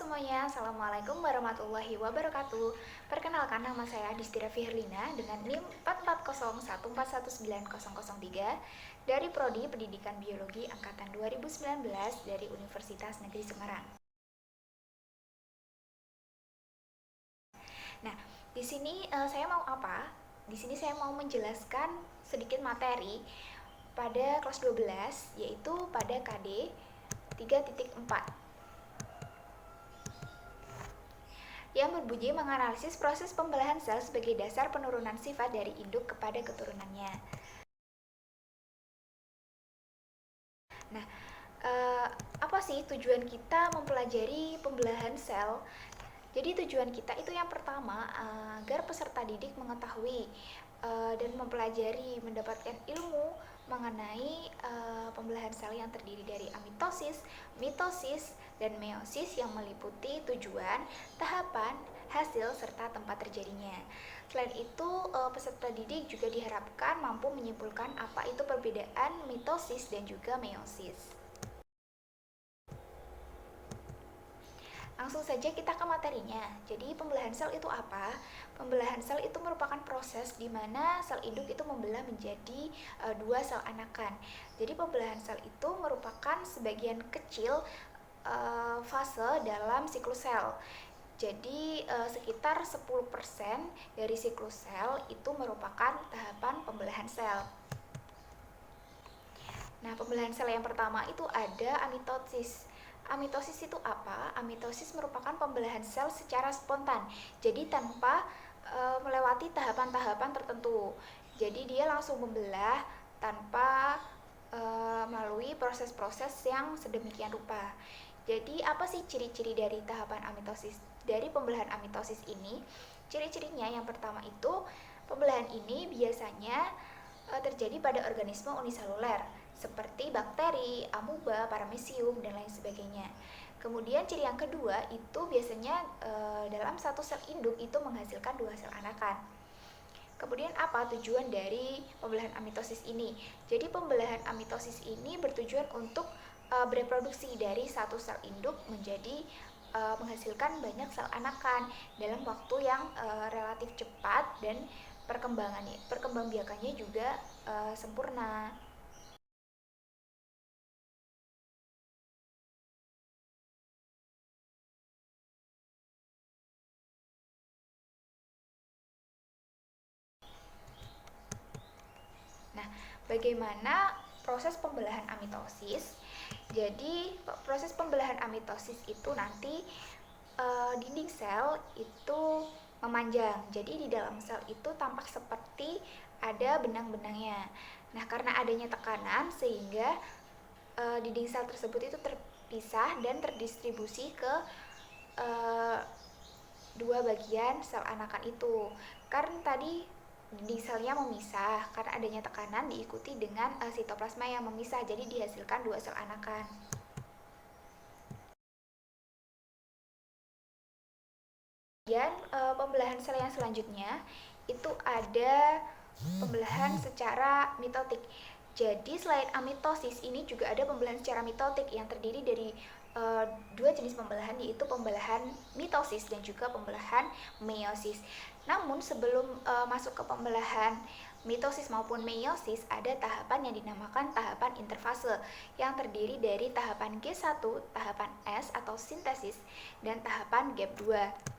semuanya, Assalamualaikum warahmatullahi wabarakatuh. Perkenalkan, nama saya Distira Fiherlina dengan NIM 44014190003 dari Prodi Pendidikan Biologi Angkatan 2019 dari Universitas Negeri Semarang. Nah, di sini saya mau apa? Di sini saya mau menjelaskan sedikit materi pada kelas 12, yaitu pada KD 3.4 yang berbunyi menganalisis proses pembelahan sel sebagai dasar penurunan sifat dari induk kepada keturunannya. Nah, apa sih tujuan kita mempelajari pembelahan sel? Jadi tujuan kita itu yang pertama, agar peserta didik mengetahui dan mempelajari, mendapatkan ilmu mengenai pembelahan sel yang terdiri dari amitosis, mitosis, dan meiosis yang meliputi tujuan, tahapan, hasil, serta tempat terjadinya. Selain itu, peserta didik juga diharapkan mampu menyimpulkan apa itu perbedaan mitosis dan juga meiosis. Langsung saja kita ke materinya. Jadi pembelahan sel itu apa? Pembelahan sel itu merupakan proses di mana sel induk itu membelah menjadi dua sel anakan. Jadi pembelahan sel itu merupakan sebagian kecil fase dalam siklus sel. Jadi sekitar 10% dari siklus sel itu merupakan tahapan pembelahan sel. Nah, pembelahan sel yang pertama itu ada amitosis. Amitosis itu apa? Amitosis merupakan pembelahan sel secara spontan. Jadi tanpa melewati tahapan-tahapan tertentu. Jadi dia langsung membelah tanpa melalui proses-proses yang sedemikian rupa. Jadi apa sih ciri-ciri dari tahapan amitosis? Dari pembelahan amitosis ini, ciri-cirinya yang pertama itu pembelahan ini biasanya terjadi pada organisme uniseluler seperti bakteri, amuba, paramecium, dan lain sebagainya. Kemudian ciri yang kedua itu biasanya dalam satu sel induk itu menghasilkan dua sel anakan. Kemudian apa tujuan dari pembelahan amitosis ini? Jadi pembelahan amitosis ini bertujuan untuk bereproduksi dari satu sel induk menjadi menghasilkan banyak sel anakan dalam waktu yang relatif cepat dan perkembangbiakannya juga sempurna. Nah, bagaimana proses pembelahan amitosis? Jadi, proses pembelahan amitosis itu nanti dinding sel itu memanjang. Jadi di dalam sel itu tampak seperti ada benang-benangnya. Nah, karena adanya tekanan sehingga dinding sel tersebut itu terpisah dan terdistribusi ke uh, dua bagian sel anakan itu. Karena tadi dinding selnya memisah karena adanya tekanan diikuti dengan sitoplasma yang memisah, jadi dihasilkan dua sel anakan. Kemudian pembelahan sel yang selanjutnya itu ada pembelahan secara mitotik. Jadi selain amitosis ini juga ada pembelahan secara mitotik yang terdiri dari dua jenis pembelahan, yaitu pembelahan mitosis dan juga pembelahan meiosis. Namun sebelum masuk ke pembelahan mitosis maupun meiosis, ada tahapan yang dinamakan tahapan interfase yang terdiri dari tahapan G1, tahapan S atau sintesis, dan tahapan gap 2.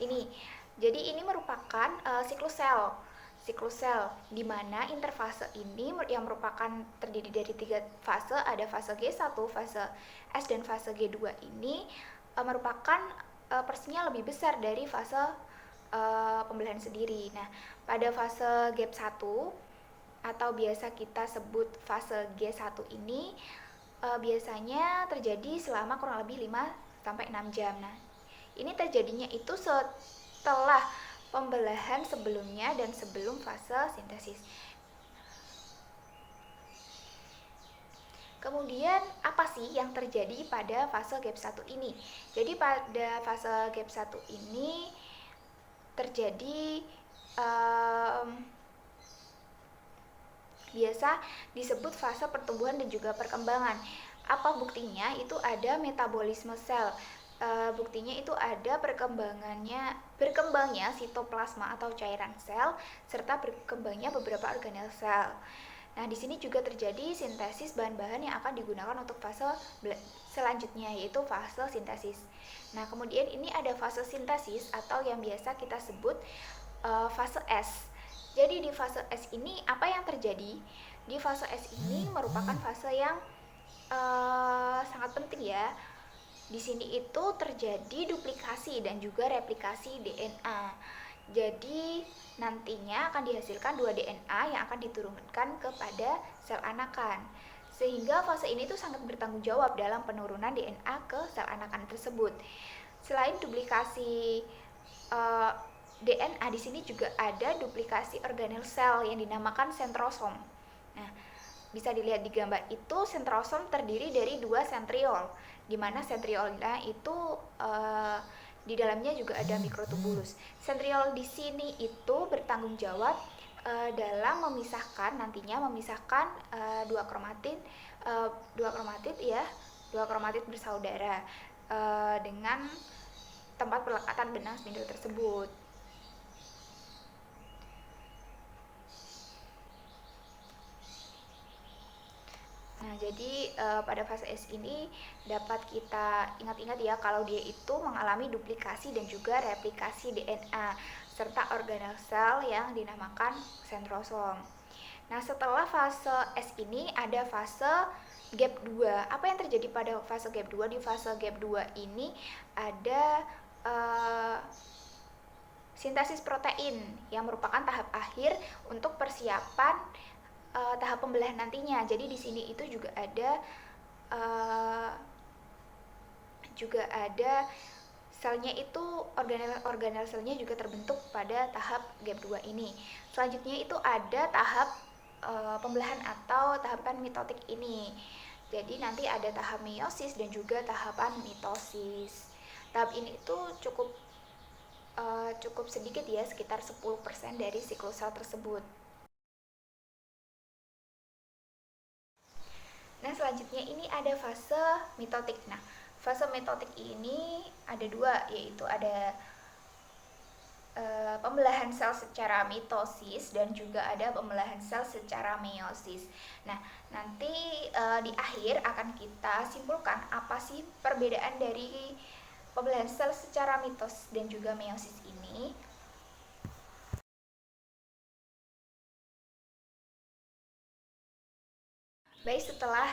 Ini. Jadi ini merupakan siklus sel di mana interfase ini yang merupakan terdiri dari 3 fase, ada fase G1, fase S dan fase G2 ini merupakan porsinya lebih besar dari fase pembelahan sendiri. Nah, pada fase gap 1 atau biasa kita sebut fase G1 ini biasanya terjadi selama kurang lebih 5 sampai 6 jam. Nah, ini terjadinya itu setelah pembelahan sebelumnya dan sebelum fase sintesis. Kemudian apa sih yang terjadi pada fase gap 1 ini? Jadi pada fase gap 1 ini terjadi biasa disebut fase pertumbuhan dan juga perkembangan. Apa buktinya? Itu ada metabolisme sel. Buktinya itu ada berkembangnya sitoplasma atau cairan sel serta berkembangnya beberapa organel sel. Nah, di sini juga terjadi sintesis bahan-bahan yang akan digunakan untuk fase selanjutnya, yaitu fase sintesis. Nah, kemudian ini ada fase sintesis atau yang biasa kita sebut fase S. Jadi di fase S ini apa yang terjadi? Di fase S ini merupakan fase yang sangat penting ya. Di sini itu terjadi duplikasi dan juga replikasi DNA. Jadi nantinya akan dihasilkan 2 DNA yang akan diturunkan kepada sel anakan. Sehingga fase ini tuh sangat bertanggung jawab dalam penurunan DNA ke sel anakan tersebut. Selain duplikasi DNA, di sini juga ada duplikasi organel sel yang dinamakan sentrosom. Nah, bisa dilihat di gambar itu sentrosom terdiri dari 2 sentriol, di mana sentriolnya itu di dalamnya juga ada mikrotubulus. Sentriol di sini itu bertanggung jawab dalam memisahkan dua kromatid bersaudara dengan tempat pelekatan benang spindle tersebut. Nah, jadi pada fase S ini dapat kita ingat-ingat ya kalau dia itu mengalami duplikasi dan juga replikasi DNA serta organel sel yang dinamakan sentrosom. Nah, setelah fase S ini ada fase gap 2. Apa yang terjadi pada fase gap 2? Di fase gap 2 ini ada sintesis protein yang merupakan tahap akhir untuk persiapan tahap pembelahan nantinya. Jadi di sini itu juga ada selnya itu organel selnya juga terbentuk pada tahap gap 2 ini. Selanjutnya itu ada tahap pembelahan atau tahapan mitotik ini. Jadi nanti ada tahap meiosis dan juga tahapan mitosis. Tahap ini itu cukup sedikit ya, sekitar 10% dari siklus sel tersebut. Nah, selanjutnya ini ada fase mitotik. Nah, fase mitotik ini ada 2, yaitu ada pembelahan sel secara mitosis dan juga ada pembelahan sel secara meiosis. Nah, nanti di akhir akan kita simpulkan apa sih perbedaan dari pembelahan sel secara mitos dan juga meiosis ini. Baik, setelah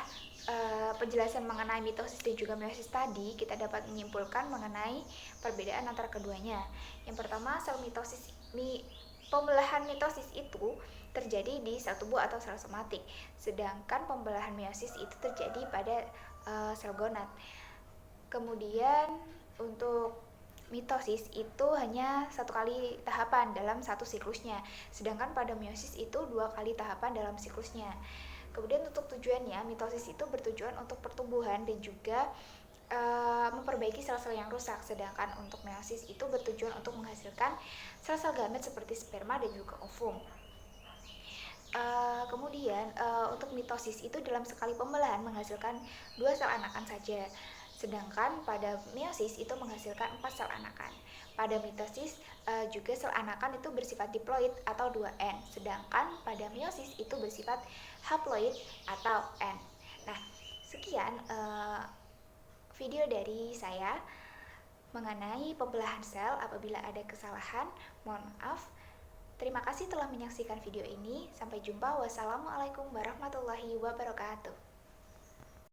penjelasan mengenai mitosis dan juga meiosis tadi, kita dapat menyimpulkan mengenai perbedaan antara keduanya. Yang pertama, pembelahan mitosis itu terjadi di sel tubuh atau sel somatik, sedangkan pembelahan meiosis itu terjadi pada sel gonad. Kemudian untuk mitosis itu hanya 1 kali tahapan dalam 1 siklusnya, sedangkan pada meiosis itu 2 kali tahapan dalam siklusnya. Kemudian untuk tujuannya, mitosis itu bertujuan untuk pertumbuhan dan juga memperbaiki sel-sel yang rusak, sedangkan untuk meiosis itu bertujuan untuk menghasilkan sel-sel gamet seperti sperma dan juga ovum. Kemudian untuk mitosis itu dalam sekali pembelahan menghasilkan 2 sel anakan saja, sedangkan pada meiosis itu menghasilkan 4 sel anakan. Pada mitosis juga sel anakan itu bersifat diploid atau 2N, sedangkan pada meiosis itu bersifat haploid atau N. Nah, sekian video dari saya. mengenai pembelahan sel. Apabila ada kesalahan, mohon maaf. Terima kasih telah menyaksikan video ini. Sampai jumpa. Wassalamualaikum warahmatullahi wabarakatuh.